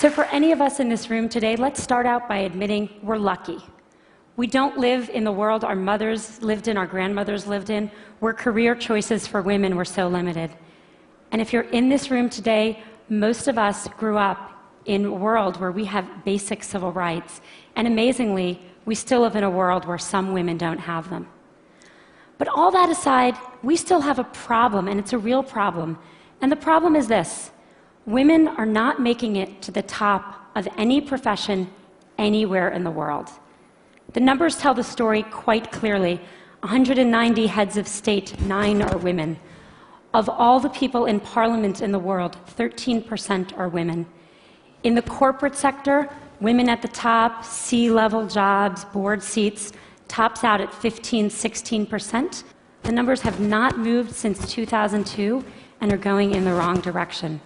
So for any of us in this room today, let's start out by admitting we're lucky. We don't live in the world our mothers lived in, our grandmothers lived in, where career choices for women were so limited. And if you're in this room today, most of us grew up in a world where we have basic civil rights. And amazingly, we still live in a world where some women don't have them. But all that aside, we still have a problem, and it's a real problem. And the problem is this: women are not making it to the top of any profession anywhere in the world. The numbers tell the story quite clearly. 190 heads of state, 9 are women. Of all the people in parliament in the world, 13% are women. In the corporate sector, women at the top, C-level jobs, board seats, tops out at 15–16%. The numbers have not moved since 2002 and are going in the wrong direction.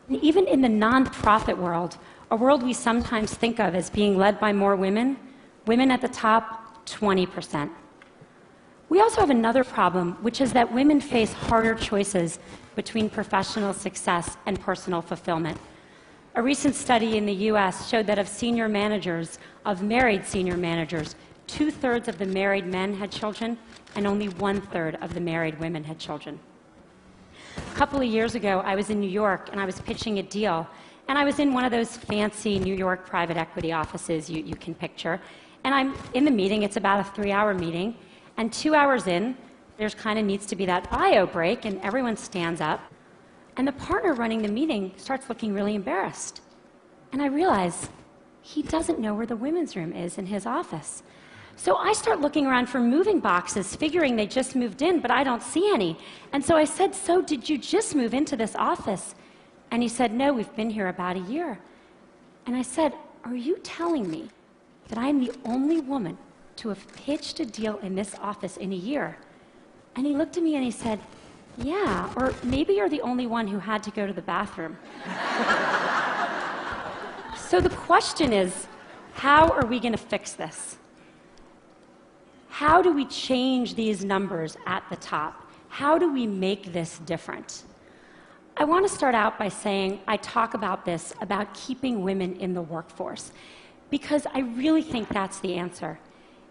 And even in the nonprofit world, a world we sometimes think of as being led by more women, women at the top, 20%. We also have another problem, which is that women face harder choices between professional success and personal fulfillment. A recent study in the US showed that of senior managers, of married senior managers, 2/3 of the married men had children, and only 1/3 of the married women had children. A couple of years ago, I was in New York, and I was pitching a deal, and I was in one of those fancy New York private equity offices you can picture, and I'm in the meeting. It's about a 3-hour meeting, and 2 hours in, there's kind of needs to be that bio break, and everyone stands up, and the partner running the meeting starts looking really embarrassed. And I realize he doesn't know where the women's room is in his office. So I start looking around for moving boxes, figuring they just moved in, but I don't see any. And so I said, "So did you just move into this office?" And he said, "No, we've been here about a year." And I said, "Are you telling me that I'm the only woman to have pitched a deal in this office in a year?" And he looked at me and he said, "Yeah, or maybe you're the only one who had to go to the bathroom." So the question is, how are we going to fix this? How do we change these numbers at the top? How do we make this different? I want to start out by saying I talk about this, about keeping women in the workforce, because I really think that's the answer.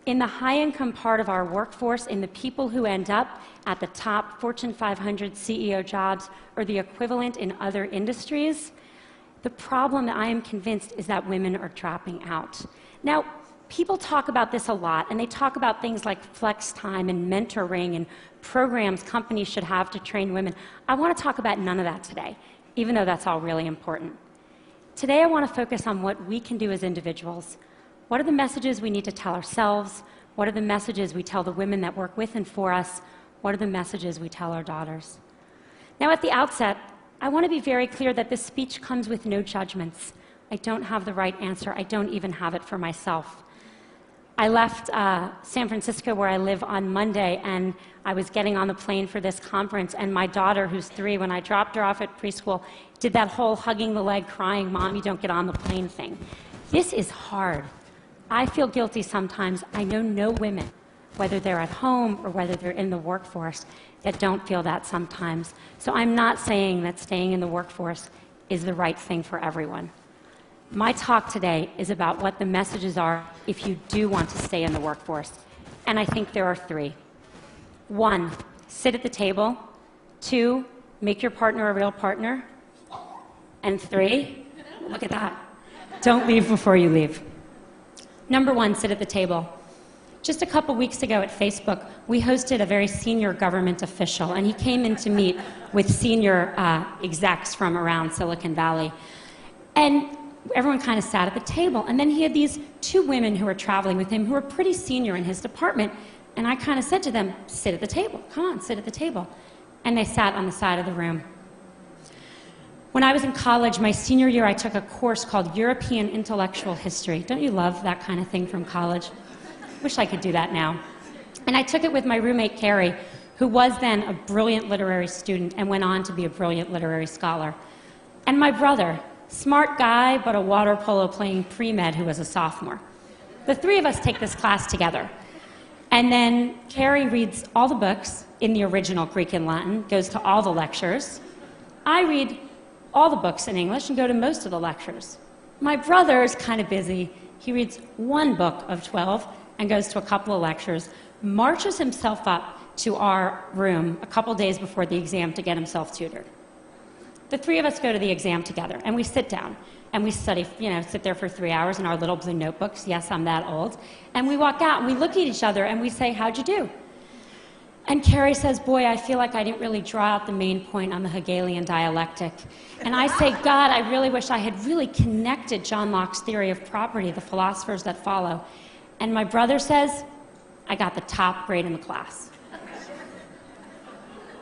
In the high-income part of our workforce, in the people who end up at the top Fortune 500 CEO jobs or the equivalent in other industries, the problem, I am convinced, is that women are dropping out. Now, people talk about this a lot, and they talk about things like flex time and mentoring and programs companies should have to train women. I want to talk about none of that today, even though that's all really important. Today, I want to focus on what we can do as individuals. What are the messages we need to tell ourselves? What are the messages we tell the women that work with and for us? What are the messages we tell our daughters? Now, at the outset, I want to be very clear that this speech comes with no judgments. I don't have the right answer. I don't even have it for myself. I left San Francisco, where I live, on Monday, and I was getting on the plane for this conference, and my daughter, who's 3, when I dropped her off at preschool, did that whole hugging the leg, crying, "Mom, you don't get on the plane" thing. This is hard. I feel guilty sometimes. I know no women, whether they're at home or whether they're in the workforce, that don't feel that sometimes. So I'm not saying that staying in the workforce is the right thing for everyone. My talk today is about what the messages are if you do want to stay in the workforce. And I think there are 3. 1, sit at the table. 2, make your partner a real partner. And 3, look at that, don't leave before you leave. Number 1, sit at the table. Just a couple weeks ago at Facebook, we hosted a very senior government official, and he came in to meet with senior execs from around Silicon Valley. And everyone kind of sat at the table, and then he had these 2 women who were traveling with him who were pretty senior in his department, and I kind of said to them, "Sit at the table, come on, sit at the table." And they sat on the side of the room. When I was in college, my senior year, I took a course called European Intellectual History. Don't you love that kind of thing from college? Wish I could do that now. And I took it with my roommate, Carrie, who was then a brilliant literary student and went on to be a brilliant literary scholar. And my brother, smart guy, but a water polo playing pre-med who was a sophomore. The 3 of us take this class together. And then Carrie reads all the books in the original Greek and Latin, goes to all the lectures. I read all the books in English and go to most of the lectures. My brother is kind of busy. He reads one book of 12 and goes to a couple of lectures, marches himself up to our room a couple days before the exam to get himself tutored. The three of us go to the exam together, and we sit down, and we study, sit there for 3 hours in our little blue notebooks. Yes, I'm that old. And we walk out, and we look at each other, and we say, how'd you do? And Carrie says, boy, I feel like I didn't really draw out the main point on the Hegelian dialectic. And I say, God, I really wish I had really connected John Locke's theory of property, the philosophers that follow. And my brother says, I got the top grade in the class.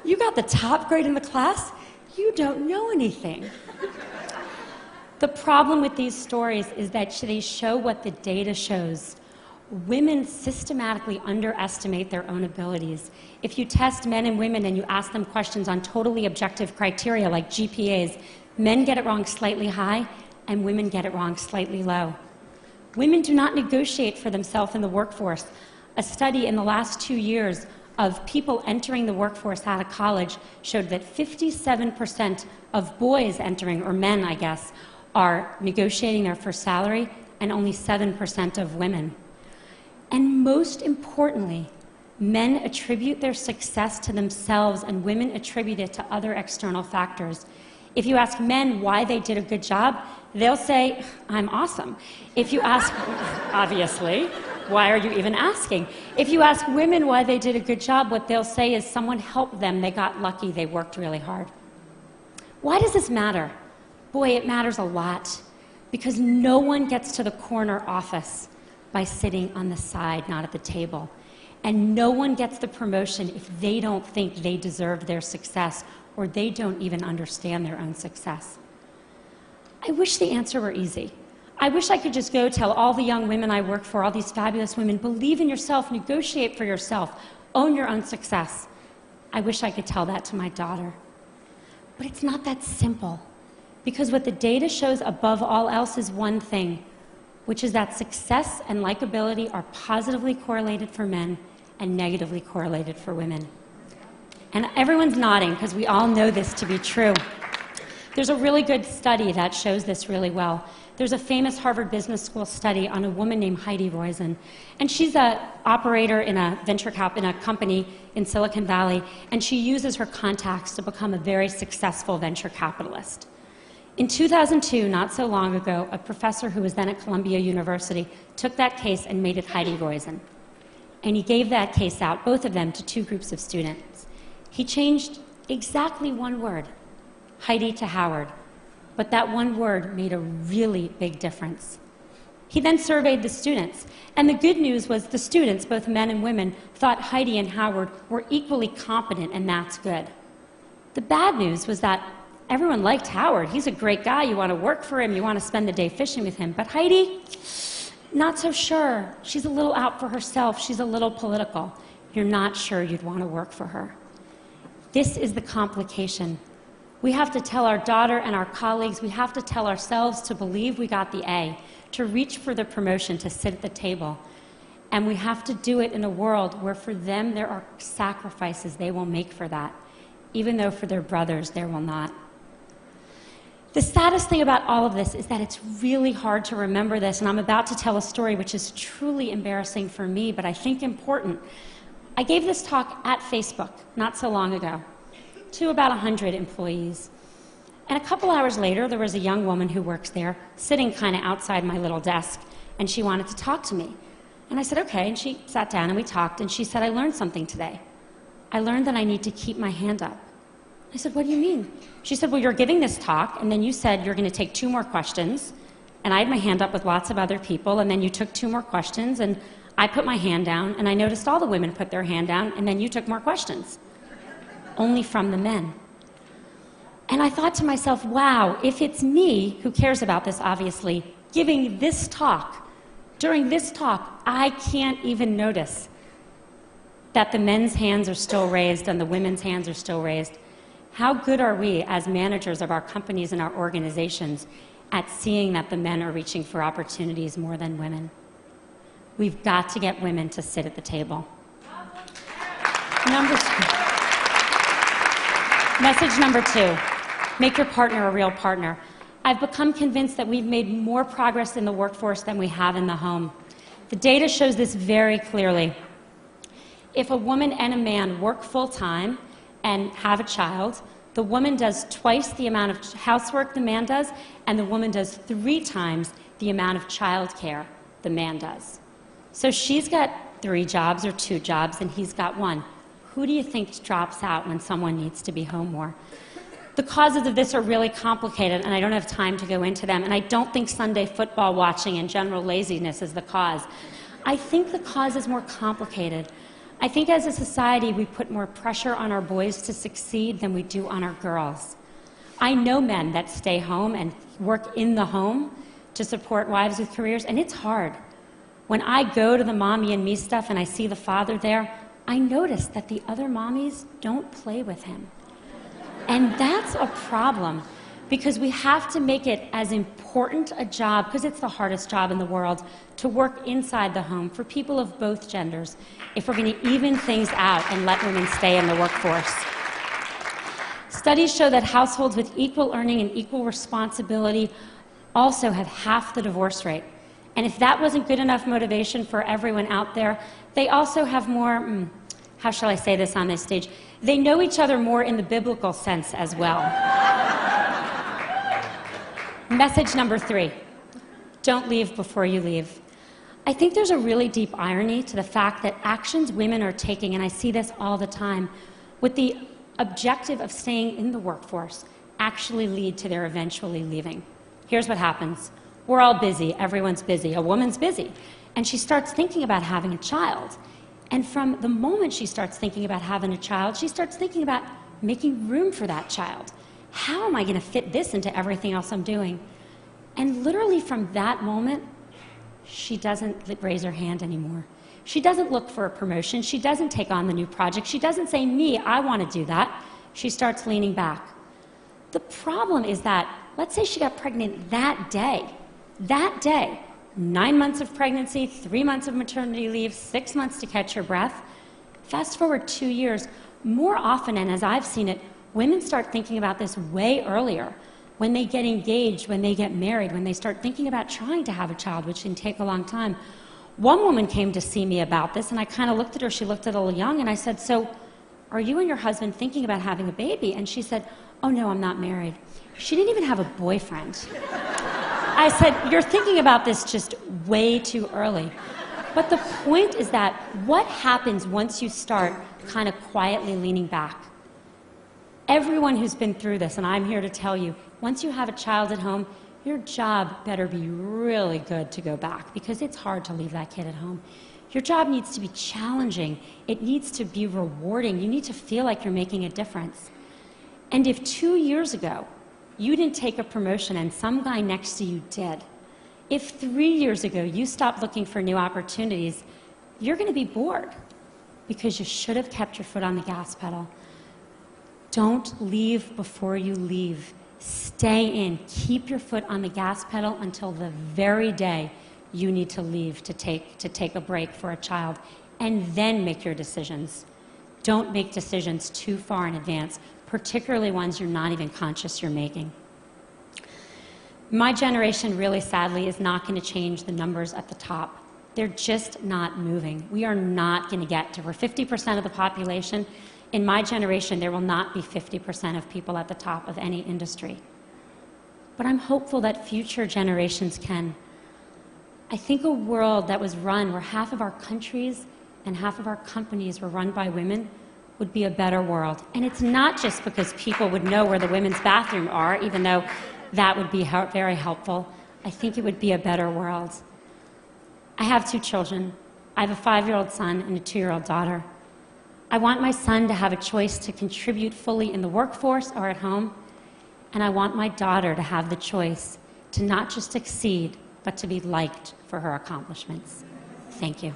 You got the top grade in the class? You don't know anything. The problem with these stories is that they show what the data shows. Women systematically underestimate their own abilities. If you test men and women and you ask them questions on totally objective criteria like GPAs, men get it wrong slightly high and women get it wrong slightly low. Women do not negotiate for themselves in the workforce. A study in the last 2 years of people entering the workforce out of college showed that 57% of boys entering, or men, I guess, are negotiating their first salary, and only 7% of women. And most importantly, men attribute their success to themselves and women attribute it to other external factors. If you ask men why they did a good job, they'll say, I'm awesome. If you ask, obviously, why are you even asking? If you ask women why they did a good job, what they'll say is someone helped them, they got lucky, they worked really hard. Why does this matter? Boy, it matters a lot, because no one gets to the corner office by sitting on the side, not at the table. And no one gets the promotion if they don't think they deserve their success or they don't even understand their own success. I wish the answer were easy. I wish I could just go tell all the young women I work for, all these fabulous women, believe in yourself, negotiate for yourself, own your own success. I wish I could tell that to my daughter. But it's not that simple, because what the data shows above all else is one thing, which is that success and likability are positively correlated for men and negatively correlated for women. And everyone's nodding because we all know this to be true. There's a really good study that shows this really well. There's a famous Harvard Business School study on a woman named Heidi Roizen, and she's an operator in a in a company in Silicon Valley, and she uses her contacts to become a very successful venture capitalist. In 2002, not so long ago, a professor who was then at Columbia University took that case and made it Heidi Roizen. And he gave that case out, both of them, to 2 groups of students. He changed exactly one word, Heidi to Howard, but that one word made a really big difference. He then surveyed the students, and the good news was the students, both men and women, thought Heidi and Howard were equally competent, and that's good. The bad news was that everyone liked Howard. He's a great guy. You want to work for him. You want to spend the day fishing with him. But Heidi, not so sure. She's a little out for herself. She's a little political. You're not sure you'd want to work for her. This is the complication. We have to tell our daughter and our colleagues, we have to tell ourselves to believe we got the A, to reach for the promotion, to sit at the table. And we have to do it in a world where for them there are sacrifices they will make for that, even though for their brothers there will not. The saddest thing about all of this is that it's really hard to remember this, and I'm about to tell a story which is truly embarrassing for me, but I think important. I gave this talk at Facebook not so long ago to about 100 employees. And a couple hours later, there was a young woman who works there sitting kind of outside my little desk, and she wanted to talk to me. And I said, okay, and she sat down and we talked, and she said, I learned something today. I learned that I need to keep my hand up. I said, what do you mean? She said, well, you're giving this talk, and then you said you're going to take 2 more questions, and I had my hand up with lots of other people, and then you took 2 more questions, and I put my hand down, and I noticed all the women put their hand down, and then you took more questions, only from the men. And I thought to myself, wow, if it's me, who cares about this, obviously, giving this talk, during this talk, I can't even notice that the men's hands are still raised and the women's hands are still raised. How good are we as managers of our companies and our organizations at seeing that the men are reaching for opportunities more than women? We've got to get women to sit at the table. Message number 2, make your partner a real partner. I've become convinced that we've made more progress in the workforce than we have in the home. The data shows this very clearly. If a woman and a man work full-time and have a child, the woman does twice the amount of housework the man does, and the woman does 3 times the amount of childcare the man does. So she's got 3 jobs or 2 jobs, and he's got 1. Who do you think drops out when someone needs to be home more? The causes of this are really complicated, and I don't have time to go into them, and I don't think Sunday football watching and general laziness is the cause. I think the cause is more complicated. I think as a society we put more pressure on our boys to succeed than we do on our girls. I know men that stay home and work in the home to support wives with careers, and it's hard. When I go to the mommy and me stuff and I see the father there, I notice that the other mommies don't play with him. And that's a problem, because we have to make it as important a job, because it's the hardest job in the world, to work inside the home for people of both genders, if we're going to even things out and let women stay in the workforce. Studies show that households with equal earning and equal responsibility also have half the divorce rate. And if that wasn't good enough motivation for everyone out there, they also have more, how shall I say this on this stage? They know each other more in the biblical sense as well. Message number 3, don't leave before you leave. I think there's a really deep irony to the fact that actions women are taking, and I see this all the time, with the objective of staying in the workforce actually lead to their eventually leaving. Here's what happens. We're all busy, everyone's busy, a woman's busy, and she starts thinking about having a child. And from the moment she starts thinking about having a child, she starts thinking about making room for that child. How am I going to fit this into everything else I'm doing? And literally from that moment, she doesn't raise her hand anymore. She doesn't look for a promotion. She doesn't take on the new project. She doesn't say, me, I want to do that. She starts leaning back. The problem is that, let's say she got pregnant that day, 9 months of pregnancy, 3 months of maternity leave, 6 months to catch her breath. Fast forward 2 years, more often, and as I've seen it, women start thinking about this way earlier. When they get engaged, when they get married, when they start thinking about trying to have a child, which can take a long time. One woman came to see me about this, and I kind of looked at her. She looked a little young, and I said, so are you and your husband thinking about having a baby? And she said, oh no, I'm not married. She didn't even have a boyfriend. I said, you're thinking about this just way too early. But the point is that what happens once you start kind of quietly leaning back? Everyone who's been through this, and I'm here to tell you, once you have a child at home, your job better be really good to go back, because it's hard to leave that kid at home. Your job needs to be challenging. It needs to be rewarding. You need to feel like you're making a difference. And if 2 years ago, you didn't take a promotion and some guy next to you did, if 3 years ago you stopped looking for new opportunities, you're going to be bored, because you should have kept your foot on the gas pedal. Don't leave before you leave. Stay in. Keep your foot on the gas pedal until the very day you need to leave to take a break for a child, and then make your decisions. Don't make decisions too far in advance, particularly ones you're not even conscious you're making. My generation, really sadly, is not going to change the numbers at the top. They're just not moving. We are not going to get to, we're 50% of the population. In my generation, there will not be 50% of people at the top of any industry. But I'm hopeful that future generations can. I think a world that was run where half of our countries and half of our companies were run by women would be a better world. And it's not just because people would know where the women's bathroom are, even though that would be very helpful. I think it would be a better world. I have 2 children. I have a 5-year-old son and a 2-year-old daughter. I want my son to have a choice to contribute fully in the workforce or at home, and I want my daughter to have the choice to not just succeed, but to be liked for her accomplishments. Thank you.